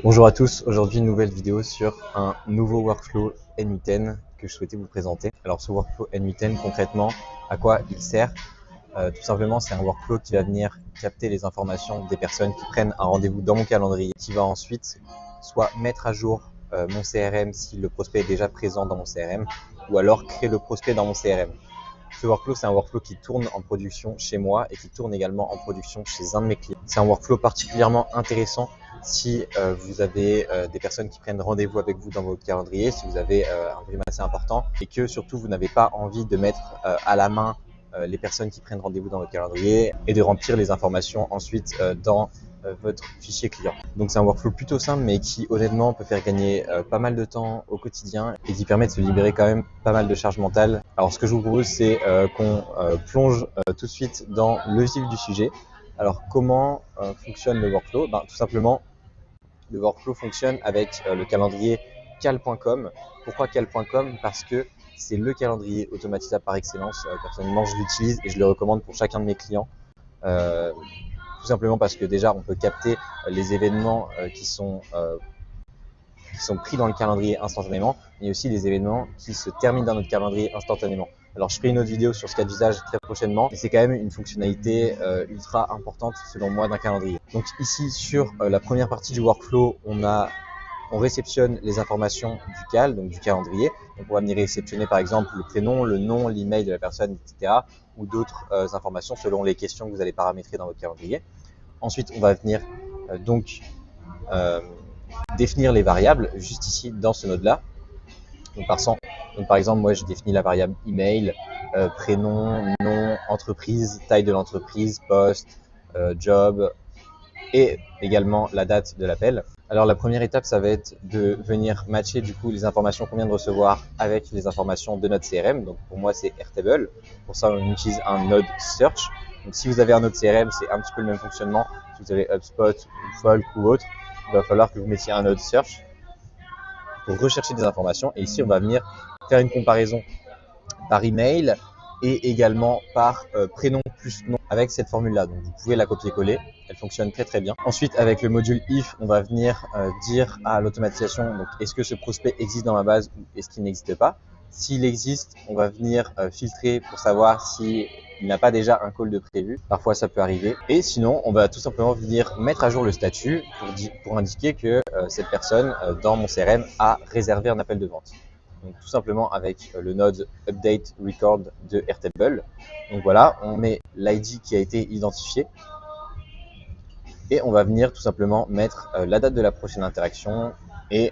Bonjour à tous, aujourd'hui une nouvelle vidéo sur un nouveau workflow N8N que je souhaitais vous présenter. Alors ce workflow N8N concrètement, à quoi il sert? Tout simplement c'est un workflow qui va venir capter les informations des personnes qui prennent un rendez-vous dans mon calendrier, qui va ensuite soit mettre à jour mon CRM si le prospect est déjà présent dans mon CRM, ou alors créer le prospect dans mon CRM. Ce workflow, c'est un workflow qui tourne en production chez moi et qui tourne également en production chez un de mes clients. C'est un workflow particulièrement intéressant si vous avez des personnes qui prennent rendez-vous avec vous dans votre calendrier, si vous avez un volume assez important et que surtout vous n'avez pas envie de mettre à la main les personnes qui prennent rendez-vous dans votre calendrier et de remplir les informations ensuite dans votre fichier client. Donc c'est un workflow plutôt simple mais qui honnêtement peut faire gagner pas mal de temps au quotidien et qui permet de se libérer quand même pas mal de charge mentale. Alors ce que je vous propose c'est qu'on plonge tout de suite dans le vif du sujet. Alors comment fonctionne le workflow? Tout simplement le workflow fonctionne avec le calendrier cal.com. Pourquoi cal.com? Parce que c'est le calendrier automatisable par excellence. Personnellement, je l'utilise et je le recommande pour chacun de mes clients. Tout simplement parce que déjà, on peut capter les événements qui sont pris dans le calendrier instantanément, mais aussi les événements qui se terminent dans notre calendrier instantanément. Alors je ferai une autre vidéo sur ce cas d'usage très prochainement, mais c'est quand même une fonctionnalité ultra importante selon moi d'un calendrier. Donc ici sur la première partie du workflow, on réceptionne les informations du cal, donc du calendrier. Donc on va venir réceptionner par exemple le prénom, le nom, l'email de la personne, etc. ou d'autres informations selon les questions que vous allez paramétrer dans votre calendrier. Ensuite, on va venir définir les variables juste ici dans ce node-là. Donc par exemple, moi je définis la variable email, prénom, nom, entreprise, taille de l'entreprise, poste, job et également la date de l'appel. Alors la première étape, ça va être de venir matcher du coup les informations qu'on vient de recevoir avec les informations de notre CRM. Donc pour moi c'est Airtable. Pour ça on utilise un node search. Donc si vous avez un node CRM, c'est un petit peu le même fonctionnement. Si vous avez HubSpot, ou Folk ou autre, il va falloir que vous mettiez un node search pour rechercher des informations. Et ici on va venir faire une comparaison par email et également par prénom plus nom avec cette formule-là. Donc vous pouvez la copier-coller, elle fonctionne très très bien. Ensuite, avec le module if, on va venir dire à l'automatisation, donc est-ce que ce prospect existe dans ma base ou est-ce qu'il n'existe pas. S'il existe, on va venir filtrer pour savoir s'il n'a pas déjà un call de prévu. Parfois, ça peut arriver. Et sinon, on va tout simplement venir mettre à jour le statut pour indiquer que cette personne dans mon CRM a réservé un appel de vente. Donc tout simplement avec le node update record de Airtable. Donc voilà, on met l'ID qui a été identifié et on va venir tout simplement mettre la date de la prochaine interaction et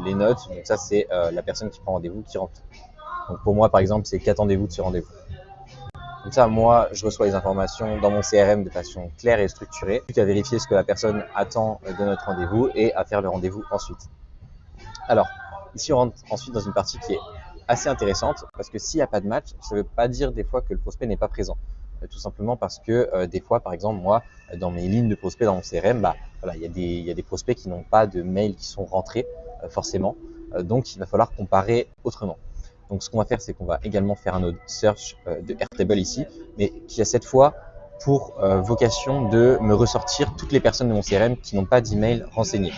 les notes. Donc ça c'est la personne qui prend rendez-vous qui remplit. Donc pour moi par exemple c'est qu'attendez-vous de ce rendez-vous. Comme ça moi je reçois les informations dans mon CRM de façon claire et structurée. Plus qu'à vérifier ce que la personne attend de notre rendez-vous et à faire le rendez-vous ensuite. Alors ici, on rentre ensuite dans une partie qui est assez intéressante parce que s'il n'y a pas de match, ça ne veut pas dire des fois que le prospect n'est pas présent. Tout simplement parce que des fois, par exemple, moi, dans mes lignes de prospects dans mon CRM, voilà, il y a des prospects qui n'ont pas de mails qui sont rentrés forcément. Donc, il va falloir comparer autrement. Donc, ce qu'on va faire, c'est qu'on va également faire un node search de Airtable ici, mais qui a cette fois pour vocation de me ressortir toutes les personnes de mon CRM qui n'ont pas d'email renseigné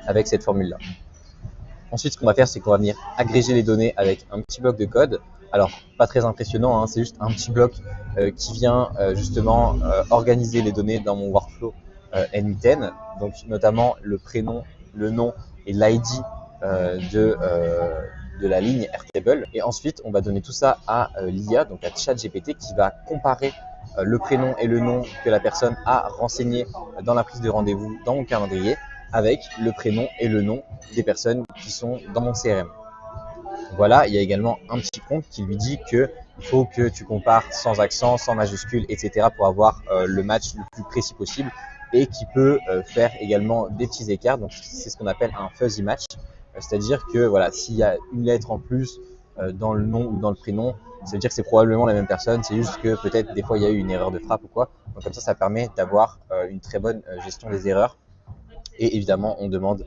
avec cette formule-là. Ensuite, ce qu'on va faire, c'est qu'on va venir agréger les données avec un petit bloc de code. Alors, pas très impressionnant, hein, c'est juste un petit bloc qui vient justement organiser les données dans mon workflow N8N. Donc, notamment le prénom, le nom et l'ID de la ligne Airtable. Et ensuite, on va donner tout ça à l'IA, donc à ChatGPT, qui va comparer le prénom et le nom que la personne a renseigné dans la prise de rendez-vous dans mon calendrier avec le prénom et le nom des personnes qui sont dans mon CRM. Voilà, il y a également un petit prompt qui lui dit qu'il faut que tu compares sans accent, sans majuscule, etc. pour avoir le match le plus précis possible et qui peut faire également des petits écarts. Donc c'est ce qu'on appelle un fuzzy match, c'est-à-dire que voilà, s'il y a une lettre en plus dans le nom ou dans le prénom, ça veut dire que c'est probablement la même personne, c'est juste que peut-être des fois il y a eu une erreur de frappe ou quoi. Donc comme ça permet d'avoir une très bonne gestion des erreurs. Et évidemment, on demande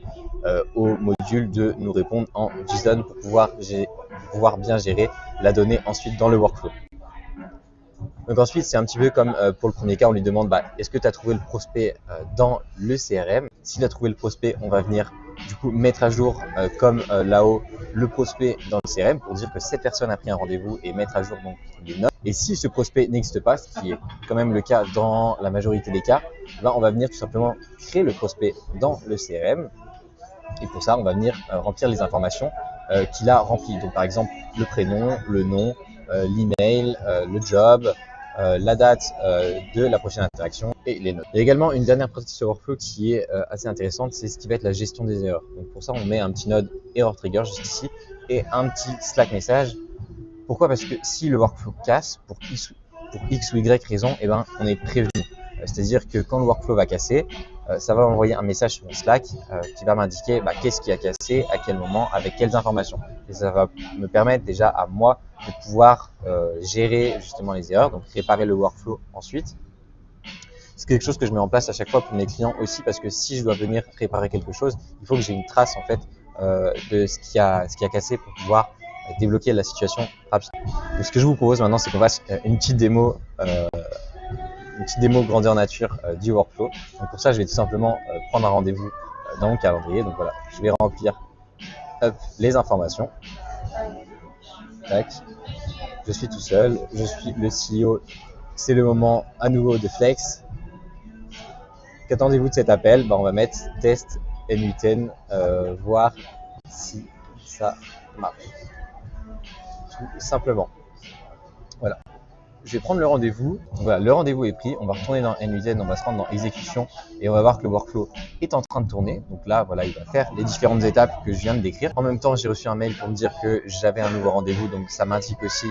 au module de nous répondre en JSON pour pouvoir bien gérer la donnée ensuite dans le workflow. Donc ensuite, c'est un petit peu comme pour le premier cas, on lui demande est-ce que tu as trouvé le prospect dans le CRM? S'il a trouvé le prospect, on va venir du coup mettre à jour comme là-haut le prospect dans le CRM pour dire que cette personne a pris un rendez-vous et mettre à jour donc les notes. Et si ce prospect n'existe pas, ce qui est quand même le cas dans la majorité des cas, ben on va venir tout simplement créer le prospect dans le CRM. Et pour ça, on va venir remplir les informations qu'il a remplies. Donc par exemple, le prénom, le nom, l'email, le job, la date de la prochaine interaction et les notes. Il y a également une dernière partie sur Workflow qui est assez intéressante, c'est ce qui va être la gestion des erreurs. Donc pour ça, on met un petit node Error Trigger juste ici et un petit Slack message. Pourquoi? Parce que si le workflow casse pour X ou Y raison, eh ben, on est prévenu. C'est-à-dire que quand le workflow va casser, ça va m'envoyer un message sur mon Slack qui va m'indiquer qu'est-ce qui a cassé, à quel moment, avec quelles informations. Et ça va me permettre déjà à moi de pouvoir gérer justement les erreurs, donc réparer le workflow ensuite. C'est quelque chose que je mets en place à chaque fois pour mes clients aussi, parce que si je dois venir réparer quelque chose, il faut que j'ai une trace en fait de ce qui a cassé pour pouvoir débloquer la situation rapidement. Donc, ce que je vous propose maintenant, c'est qu'on fasse une petite démo grandeur nature du workflow. Donc pour ça, je vais tout simplement prendre un rendez-vous dans mon calendrier. Donc voilà, je vais remplir les informations. Tac. Je suis tout seul, je suis le CEO. C'est le moment à nouveau de flex. Qu'attendez-vous de cet appel? On va mettre test N8N, voir si ça marche. Tout simplement. Voilà. Je vais prendre le rendez-vous. Voilà, le rendez-vous est pris. On va retourner dans N8N, on va se rendre dans exécution et on va voir que le workflow est en train de tourner. Donc là, voilà, il va faire les différentes étapes que je viens de décrire. En même temps, j'ai reçu un mail pour me dire que j'avais un nouveau rendez-vous. Donc ça m'indique aussi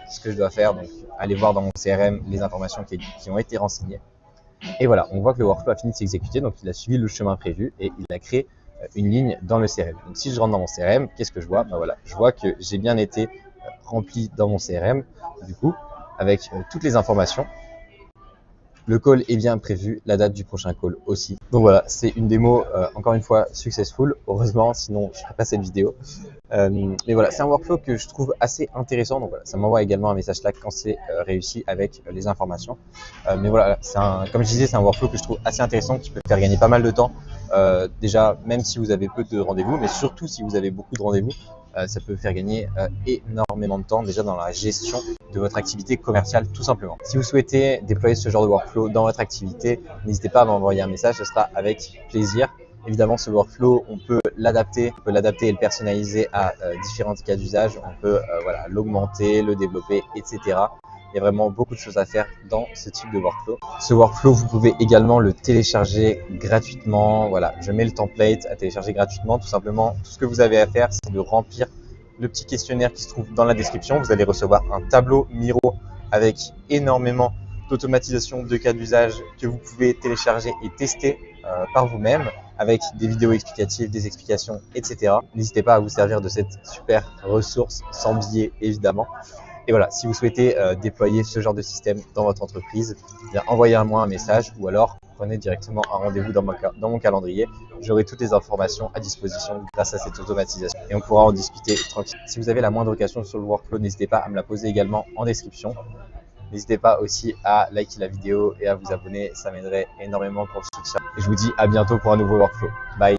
ce que je dois faire. Donc aller voir dans mon CRM les informations qui ont été renseignées. Et voilà, on voit que le workflow a fini de s'exécuter. Donc il a suivi le chemin prévu et il a créé une ligne dans le CRM. Donc si je rentre dans mon CRM, qu'est-ce que je vois? Voilà, je vois que j'ai bien été rempli dans mon CRM. Du coup, avec toutes les informations. Le call est bien prévu, la date du prochain call aussi. Donc voilà, c'est une démo, encore une fois, successful. Heureusement, sinon je ne ferai pas cette vidéo. Mais voilà, c'est un workflow que je trouve assez intéressant. Donc voilà, ça m'envoie également un message Slack quand c'est réussi avec les informations. Mais voilà, comme je disais, c'est un workflow que je trouve assez intéressant qui peut faire gagner pas mal de temps. Déjà, même si vous avez peu de rendez-vous, mais surtout si vous avez beaucoup de rendez-vous, ça peut faire gagner énormément de temps déjà dans la gestion de votre activité commerciale tout simplement. Si vous souhaitez déployer ce genre de workflow dans votre activité, n'hésitez pas à m'envoyer un message, ce sera avec plaisir. Évidemment, ce workflow, on peut l'adapter et le personnaliser à différents cas d'usage. On peut l'augmenter, le développer, etc. Il y a vraiment beaucoup de choses à faire dans ce type de workflow. Ce workflow, vous pouvez également le télécharger gratuitement. Voilà, je mets le template à télécharger gratuitement. Tout simplement, tout ce que vous avez à faire, c'est de remplir le petit questionnaire qui se trouve dans la description. Vous allez recevoir un tableau Miro avec énormément d'automatisation de cas d'usage que vous pouvez télécharger et tester par vous-même avec des vidéos explicatives, des explications, etc. N'hésitez pas à vous servir de cette super ressource sans billet évidemment. Et voilà, si vous souhaitez déployer ce genre de système dans votre entreprise, envoyez-moi un message ou alors prenez directement un rendez-vous dans mon calendrier. J'aurai toutes les informations à disposition grâce à cette automatisation et on pourra en discuter tranquille. Si vous avez la moindre question sur le workflow, n'hésitez pas à me la poser également en description. N'hésitez pas aussi à liker la vidéo et à vous abonner, ça m'aiderait énormément pour le soutien. Et je vous dis à bientôt pour un nouveau workflow. Bye!